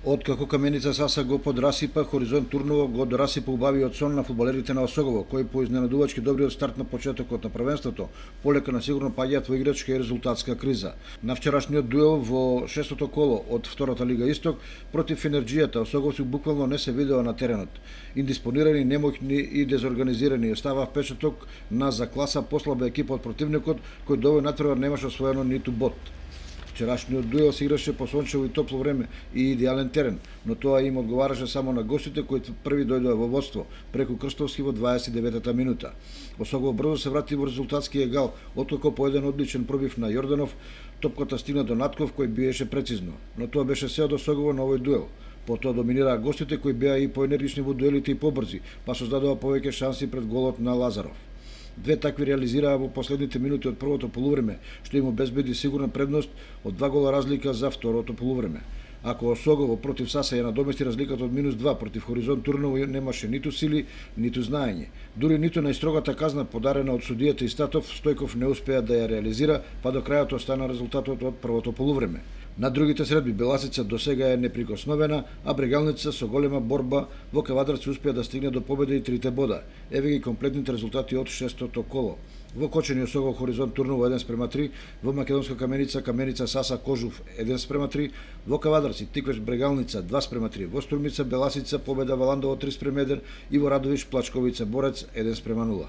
Откако Каменица Саса го подрасипа, Хоризонт Турново го дорасипа убавиот сон на фудбалерите на Осогово, кои по изненадувачки добриот старт на почетокот на првенството, полека на сигурно паѓаат во играчка и резултатска криза. На вчерашниот дуел во шестото коло од втората Лига Исток против Енерджијата, Осоговци буквално не се видеа на теренот. Индиспонирани, немоќни и дезорганизирани, остава впечаток на за класа послаба екипа од противникот, кој до овој натпревар немаше освоено ниту бод. Вчерашниот дуел се играше по сончево и топло време и идеален терен, но тоа им одговараше само на гостите кои први дојдоа во водство преку Крстовски во 29-та минута. Осогово брзо се врати во резултатски егал, откако по еден одличен пробив на Јорданов, топката стигна до Натков кој биеше прецизно, но тоа беше се од Осогово на овој дуел. Потоа доминираа гостите кои беа и поенергични во дуелите и побрзи, па создадоа повеќе шанси пред голот на Лазаров. Две такви реализираа во последните минути од првото полувреме, што им обезбеди сигурна предност од 2 гола разлика за второто полувреме. Ако Осогово против Саса ја надомести разликата од -2 против Хоризонт Турново немаше ниту сили, ниту знаење. Дури ниту најстрогата казна подарена од судијата и Статов, Стојков не успеа да ја реализира, па до крајот остана резултатот од првото полувреме. На другите средби Беласица досега е неприкосновена, а Брегалница со голема борба во Кавадарци успеа да стигне до победа и 3 бода. Еве ги комплетните резултати од шестото коло. Во Кочани Осогово Хоризонт Турново 1:3, во Македонска Каменица Каменица Саса Кожув 1:3, во Кавадарци Тиквеш Брегалница 2:3, во Стурмица Беласица победа Валандово 3:1 и во Радовиш Плачковица Борец 1:0.